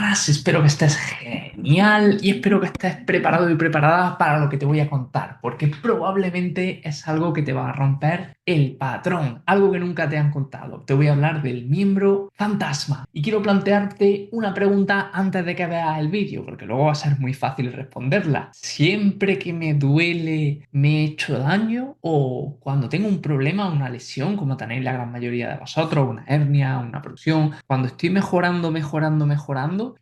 buenas, espero que estés genial y espero que estés preparado y preparada para lo que te voy a contar, porque probablemente es algo que te va a romper el patrón, algo que nunca te han contado. Te voy a hablar del miembro fantasma y quiero plantearte una pregunta antes de que veas el vídeo, porque luego va a ser muy fácil responderla. ¿Siempre que me duele me he hecho daño o cuando tengo un problema, una lesión, como tenéis la gran mayoría de vosotros, una hernia, una protrusión, cuando estoy mejorando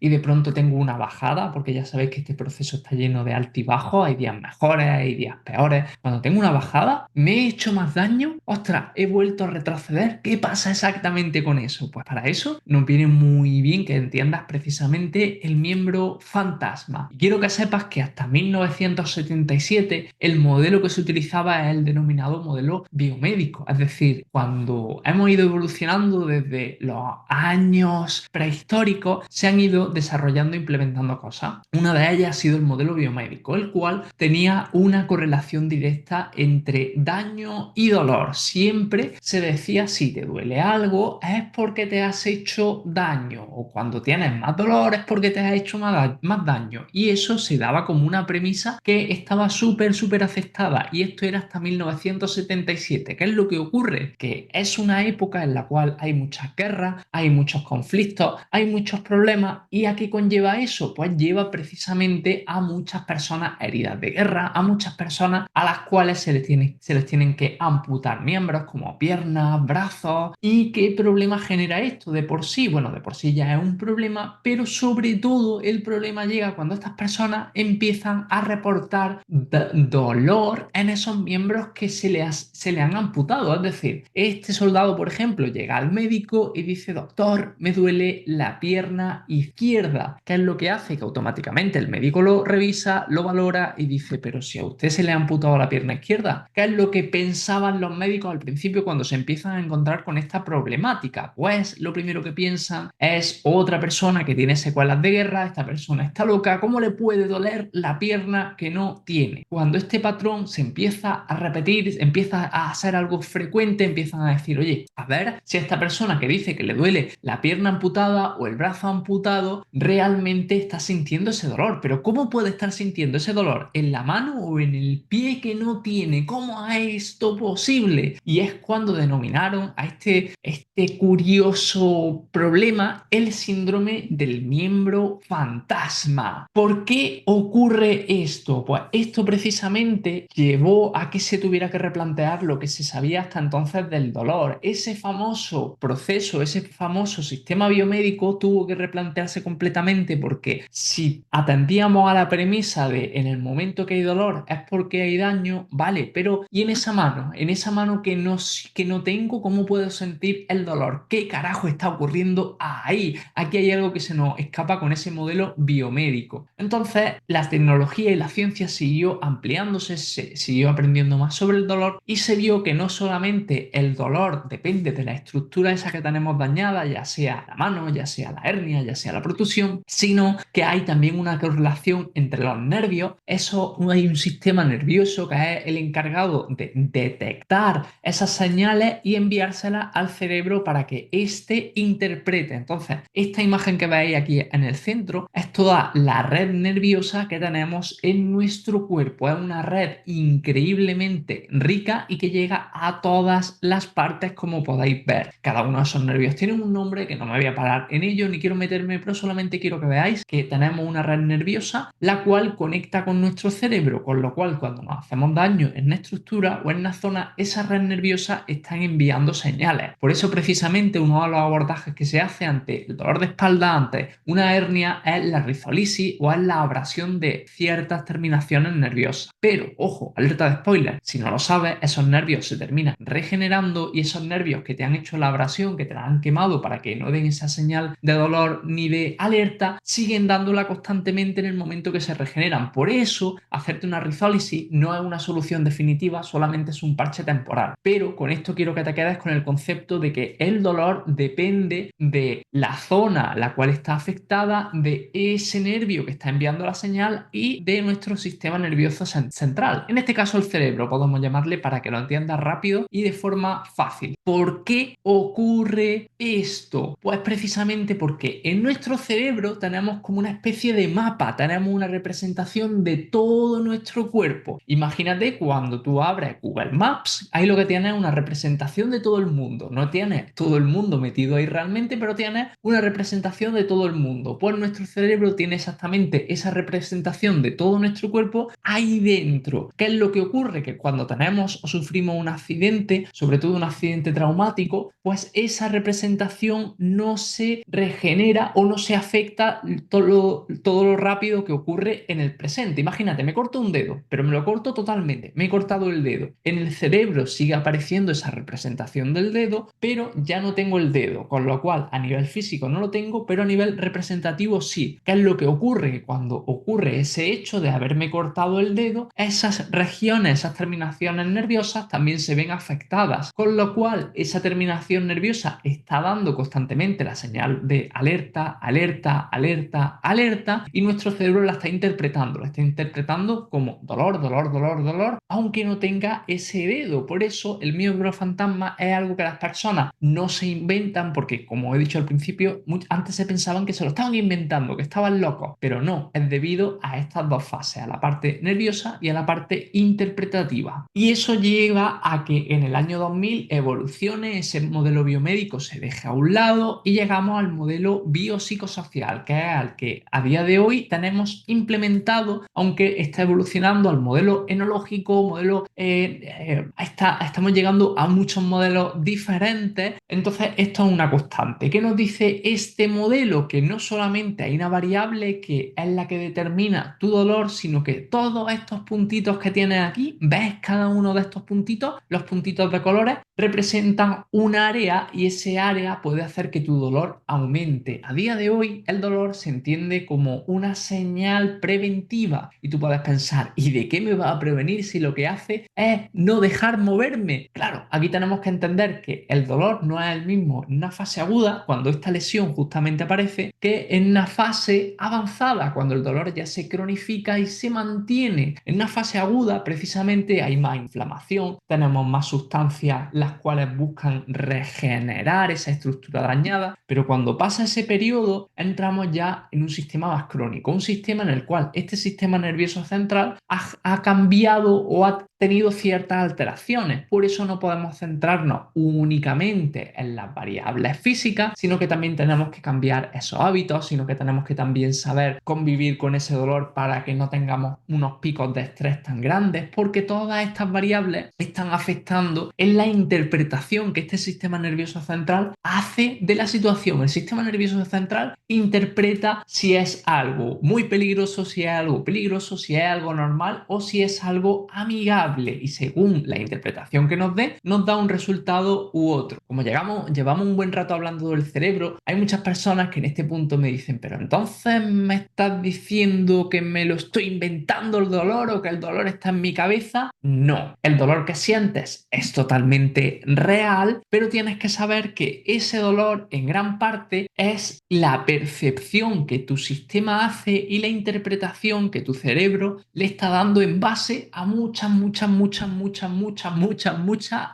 y de pronto tengo una bajada, porque ya sabéis que este proceso está lleno de altibajos, hay días mejores, hay días peores. Cuando tengo una bajada, ¿me he hecho más daño? Ostras, he vuelto a retroceder. ¿Qué pasa exactamente con eso? Pues para eso nos viene muy bien que entiendas precisamente el miembro fantasma. Y quiero que sepas que hasta 1977 el modelo que se utilizaba es el denominado modelo biomédico. Es decir, cuando hemos ido evolucionando desde los años prehistóricos, se han ido desarrollando e implementando cosas. Una de ellas ha sido el modelo biomédico, el cual tenía una correlación directa entre daño y dolor. Siempre se decía, si te duele algo es porque te has hecho daño, o cuando tienes más dolor es porque te has hecho más daño. Y eso se daba como una premisa que estaba súper aceptada, y esto era hasta 1977. ¿Qué es lo que ocurre? Que es una época en la cual hay muchas guerras, hay muchos conflictos, hay muchos problemas. ¿Y a qué conlleva eso? Pues lleva precisamente a muchas personas heridas de guerra, a muchas personas a las cuales se les tienen que amputar miembros como piernas, brazos. ¿Y qué problema genera esto de por sí? Bueno, de por sí ya es un problema, pero sobre todo el problema llega cuando estas personas empiezan a reportar dolor en esos miembros que se le han amputado. Es decir, este soldado, por ejemplo, llega al médico y dice, doctor, me duele la pierna izquierda. ¿Qué es lo que hace? Que automáticamente el médico lo revisa, lo valora y dice, pero si a usted se le ha amputado la pierna izquierda. ¿Qué es lo que pensaban los médicos al principio cuando se empiezan a encontrar con esta problemática? Pues lo primero que piensan es otra persona que tiene secuelas de guerra, esta persona está loca, ¿cómo le puede doler la pierna que no tiene? Cuando este patrón se empieza a repetir, empieza a ser algo frecuente, empiezan a decir, oye, a ver si esta persona que dice que le duele la pierna amputada o el brazo amputado realmente está sintiendo ese dolor. Pero ¿cómo puede estar sintiendo ese dolor en la mano o en el pie que no tiene? ¿Cómo es esto posible? Y es cuando denominaron a este curioso problema el síndrome del miembro fantasma. ¿Por qué ocurre esto? Pues esto precisamente llevó a que se tuviera que replantear lo que se sabía hasta entonces del dolor. Ese famoso proceso, ese famoso sistema biomédico tuvo que replantearse completamente, porque si atendíamos a la premisa de en el momento que hay dolor es porque hay daño, vale, pero ¿y en esa mano? En esa mano que no tengo, ¿cómo puedo sentir el dolor? ¿Qué carajo está ocurriendo ahí? Aquí hay algo que se nos escapa con ese modelo biomédico. Entonces, la tecnología y la ciencia siguió ampliándose, se siguió aprendiendo más sobre el dolor y se vio que no solamente el dolor depende de la estructura esa que tenemos dañada, ya sea la mano, ya sea la hernia, ya sea la protusión, sino que hay también una correlación entre los nervios. Eso, hay un sistema nervioso que es el encargado de detectar esas señales y enviárselas al cerebro para que éste interprete. Entonces, esta imagen que veis aquí en el centro es toda la red nerviosa que tenemos en nuestro cuerpo. Es una red increíblemente rica y que llega a todas las partes, como podéis ver. Cada uno de esos nervios tiene un nombre que no me voy a parar en ello ni quiero meterme, pero solamente quiero que veáis que tenemos una red nerviosa la cual conecta con nuestro cerebro, con lo cual cuando nos hacemos daño en una estructura o en una zona, esa red nerviosa está enviando señales. Por eso precisamente uno de los abordajes que se hace ante el dolor de espalda, ante una hernia, es la rizolisis o es la abrasión de ciertas terminaciones nerviosas. Pero, ojo, alerta de spoiler, si no lo sabes, esos nervios se terminan regenerando y esos nervios que te han hecho la abrasión, que te la han quemado para que no den esa señal de dolor ni de alerta, siguen dándola constantemente en el momento que se regeneran. Por eso, hacerte una rizolisis no es una solución definitiva, solamente es un parche temporal corporal. Pero con esto quiero que te quedes con el concepto de que el dolor depende de la zona la cual está afectada, de ese nervio que está enviando la señal y de nuestro sistema nervioso central. En este caso el cerebro, podemos llamarle para que lo entiendas rápido y de forma fácil. ¿Por qué ocurre esto? Pues precisamente porque en nuestro cerebro tenemos como una especie de mapa, tenemos una representación de todo nuestro cuerpo. Imagínate cuando tú abres Google Maps, ahí lo que tienes es una representación de todo el mundo. No tienes todo el mundo metido ahí realmente, pero tienes una representación de todo el mundo. Pues nuestro cerebro tiene exactamente esa representación de todo nuestro cuerpo ahí dentro. ¿Qué es lo que ocurre? Que cuando tenemos o sufrimos un accidente, sobre todo un accidente traumático, pues esa representación no se regenera o no se afecta todo lo rápido que ocurre en el presente. Imagínate, me corto un dedo, pero me lo corto totalmente, me he cortado el dedo. En el cerebro sigue apareciendo esa representación del dedo, pero ya no tengo el dedo, con lo cual a nivel físico no lo tengo, pero a nivel representativo sí. ¿Qué es lo que ocurre? Que cuando ocurre ese hecho de haberme cortado el dedo, esas regiones, esas terminaciones nerviosas también se ven afectadas, con lo cual esa terminación nerviosa está dando constantemente la señal de alerta, alerta, alerta, alerta, y nuestro cerebro la está interpretando como dolor, dolor, dolor, dolor, aunque no tenga ese dedo. Por eso el miembro fantasma es algo que las personas no se inventan, porque como he dicho al principio, antes se pensaban que se lo estaban inventando, que estaban locos, pero no, es debido a estas dos fases, a la parte nerviosa y a la parte interpretativa. Y eso lleva a que en el año 2000 evolucione ese modelo biomédico, se deje a un lado y llegamos al modelo biopsicosocial, que es al que a día de hoy tenemos implementado, aunque está evolucionando al modelo enológico, estamos llegando a muchos modelos diferentes. Entonces esto es una constante. ¿Qué nos dice este modelo? Que no solamente hay una variable que es la que determina tu dolor, sino que todos estos puntitos que tienes aquí, ¿ves cada uno de estos puntitos? Los puntitos de colores representan un área y ese área puede hacer que tu dolor aumente. A día de hoy el dolor se entiende como una señal preventiva y tú puedes pensar, ¿y de qué me va a prevenir si lo que hace es no dejar moverme? Claro, aquí tenemos que entender que el dolor no es el mismo en una fase aguda, cuando esta lesión justamente aparece, que en una fase avanzada, cuando el dolor ya se cronifica y se mantiene. En una fase aguda precisamente hay más inflamación, tenemos más sustancias las cuales buscan regenerar esa estructura dañada, pero cuando pasa ese periodo entramos ya en un sistema más crónico, un sistema en el cual este sistema nervioso central ha cambiado o ha tenido ciertas alteraciones. Por eso no podemos centrarnos únicamente en las variables físicas, sino que también tenemos que cambiar esos hábitos, sino que tenemos que también saber convivir con ese dolor para que no tengamos unos picos de estrés tan grandes, porque todas estas variables están afectando en la interpretación que este sistema nervioso central hace de la situación. El sistema nervioso central interpreta si es algo muy peligroso, si es algo peligroso, si es algo normal o si es algo amigable, y según la interpretación que nos dé, nos da un resultado u otro. Como llevamos un buen rato hablando del cerebro, hay muchas personas que en este punto me dicen, pero entonces me estás diciendo que me lo estoy inventando el dolor o que el dolor está en mi cabeza. No, el dolor que sientes es totalmente real, pero tienes que saber que ese dolor en gran parte es la percepción que tu sistema hace y la interpretación que tu cerebro le está dando en base a muchas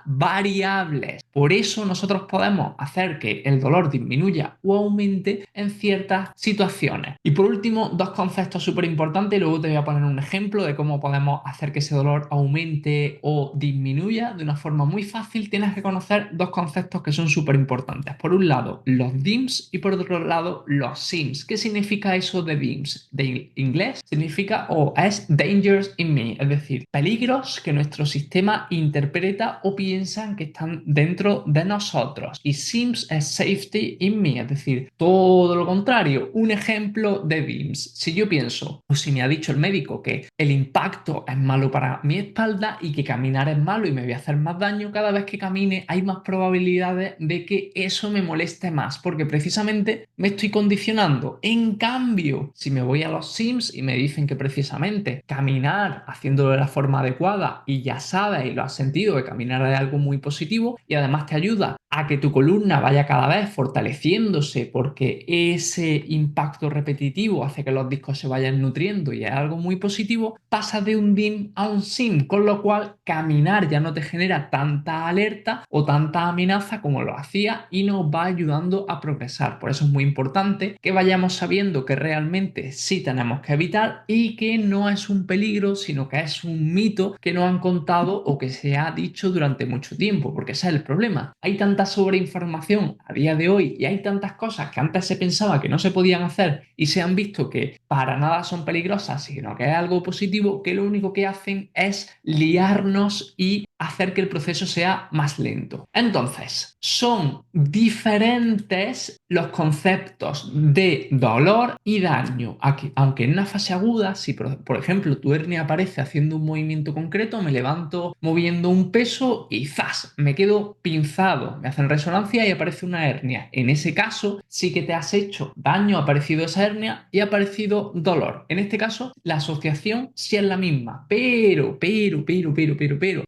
variables. Por eso nosotros podemos hacer que el dolor disminuya o aumente en ciertas situaciones. Y por último, dos conceptos súper importantes, y luego te voy a poner un ejemplo de cómo podemos hacer que ese dolor aumente o disminuya de una forma muy fácil. Tienes que conocer dos conceptos que son súper importantes. Por un lado, los DIMS y por otro lado, los SIMS. ¿Qué significa eso de DIMS? De inglés significa o es Dangers in Me, es decir, peligros que nuestro sistema interpreta o piensan que están dentro de nosotros. Y SIMS es Safety in Me, es decir, todo lo contrario. Un ejemplo de DIMS. Si yo pienso, o si me ha dicho el médico que el impacto es malo para mi espalda y que caminar es malo y me voy a hacer más daño, cada vez que camine hay más probabilidades de que eso me moleste más, porque precisamente me estoy condicionando. En cambio, si me voy a los Sims y me dicen que precisamente caminar haciéndolo de la forma adecuada preparada y ya sabes y lo has sentido que caminar es algo muy positivo y además te ayuda a que tu columna vaya cada vez fortaleciéndose porque ese impacto repetitivo hace que los discos se vayan nutriendo y es algo muy positivo, pasas de un DIM a un SIM, con lo cual caminar ya no te genera tanta alerta o tanta amenaza como lo hacía y nos va ayudando a progresar. Por eso es muy importante que vayamos sabiendo que realmente sí tenemos que evitar y que no es un peligro, sino que es un mito que nos han contado o que se ha dicho durante mucho tiempo, porque ese es el problema. Hay tanta sobreinformación a día de hoy y hay tantas cosas que antes se pensaba que no se podían hacer y se han visto que para nada son peligrosas, sino que es algo positivo, que lo único que hacen es liarnos y hacer que el proceso sea más lento. Entonces, son diferentes los conceptos de dolor y daño. Aquí, aunque en una fase aguda, si por ejemplo tu hernia aparece haciendo un movimiento concreto, me levanto moviendo un peso y ¡zas! Me quedo pinzado, me hacen resonancia y aparece una hernia. En ese caso, sí que te has hecho daño, ha aparecido esa hernia y ha aparecido dolor. En este caso, la asociación sí es la misma, pero,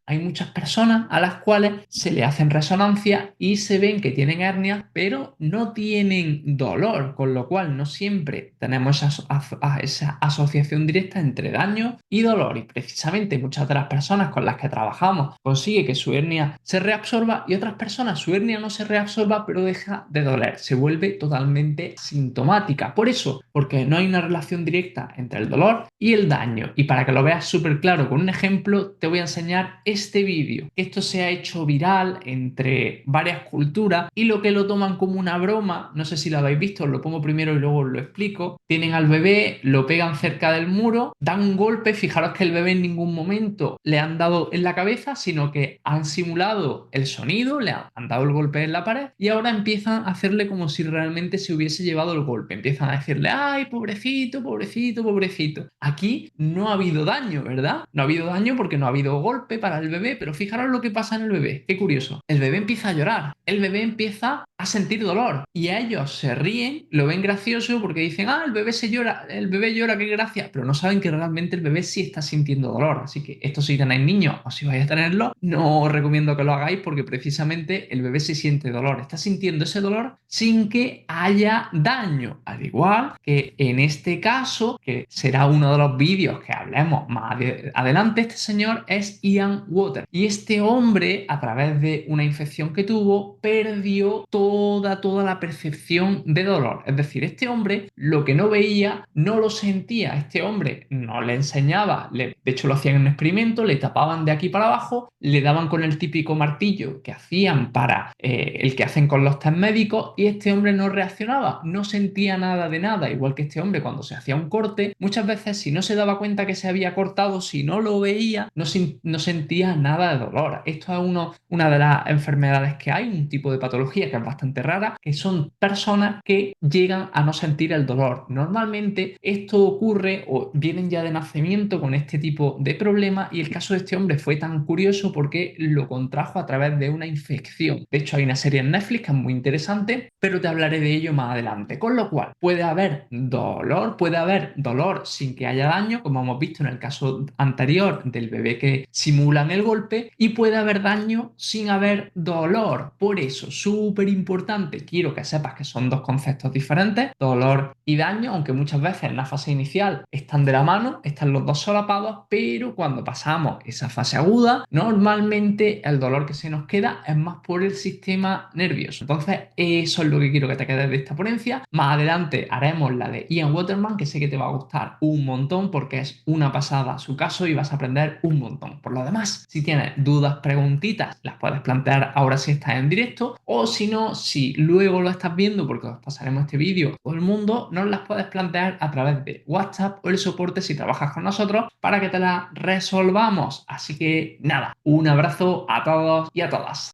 hay muchas personas a las cuales se le hacen resonancia y se ven que tienen hernias, pero no tienen dolor, con lo cual no siempre tenemos esa asociación directa entre daño y dolor. Y precisamente muchas de las personas con las que trabajamos consigue que su hernia se reabsorba y otras personas su hernia no se reabsorba, pero deja de doler, se vuelve totalmente sintomática. Por eso, porque no hay una relación directa entre el dolor y el daño. Y para que lo veas súper claro con un ejemplo, te voy a enseñar este vídeo. Esto se ha hecho viral entre varias culturas y lo que lo toman como una broma, no sé si lo habéis visto, os lo pongo primero y luego os lo explico. Tienen al bebé, lo pegan cerca del muro, dan un golpe, fijaros que el bebé en ningún momento le han dado en la cabeza, sino que han simulado el sonido, le han dado el golpe en la pared y ahora empiezan a hacerle como si realmente se hubiese llevado el golpe. Empiezan a decirle, ay, pobrecito, pobrecito, pobrecito. Aquí no ha habido daño, ¿verdad? No ha habido daño porque no ha habido golpe para el bebé, pero fijaros lo que pasa en el bebé. Qué curioso. El bebé empieza a llorar, el bebé empieza a sentir dolor y a ellos se ríen, lo ven gracioso porque dicen, ah, el bebé se llora, el bebé llora, qué gracia, pero no saben que realmente el bebé sí está sintiendo dolor. Así que esto, si tenéis niños o si vais a tenerlo, no os recomiendo que lo hagáis porque precisamente el bebé se siente dolor, está sintiendo ese dolor sin que haya daño, al igual que en este caso, que será uno de los vídeos que hablemos más adelante. Este señor es Ian Water y este hombre, a través de una infección que tuvo, perdió toda la percepción de dolor. Es decir, este hombre lo que no veía no lo sentía. Este hombre no le enseñaba, de hecho lo hacían en un experimento, le tapaban de aquí para abajo, le daban con el típico martillo que hacían para el que hacen con los test médicos y este hombre no reaccionaba, no sentía nada de nada. Igual que este hombre cuando se hacía un corte, muchas veces si no se daba cuenta que se había cortado, si no lo veía, no sentía nada de dolor. Esto es una de las enfermedades que hay, un tipo de patología que es bastante rara, que son personas que llegan a no sentir el dolor. Normalmente esto ocurre o vienen ya de nacimiento con este tipo de problema y el caso de este hombre fue tan curioso porque lo contrajo a través de una infección. De hecho, hay una serie en Netflix que es muy interesante, pero te hablaré de ello más adelante. Con lo cual, puede haber dolor sin que haya daño, como hemos visto en el caso anterior del bebé que simulan el golpe, y puede haber daño sin haber dolor. Por eso, súper importante, quiero que sepas que son dos conceptos diferentes, dolor y daño, aunque muchas veces en la fase inicial están de la mano, están los dos solapados, pero cuando pasamos esa fase aguda, normalmente el dolor que se nos queda es más por el sistema nervioso. Entonces, eso es lo que quiero que te quedes de esta ponencia. Más adelante haremos la de Ian Waterman, que sé que te va a gustar un montón porque es una pasada su caso y vas a aprender un montón. Por lo demás, si tienes dudas, preguntitas, las puedes plantear ahora si estás en directo o si no, si luego lo estás viendo porque os pasaremos este vídeo a todo el mundo, nos las puedes plantear a través de WhatsApp o el soporte si trabajas con nosotros para que te las resolvamos. Así que nada, un abrazo a todos y a todas.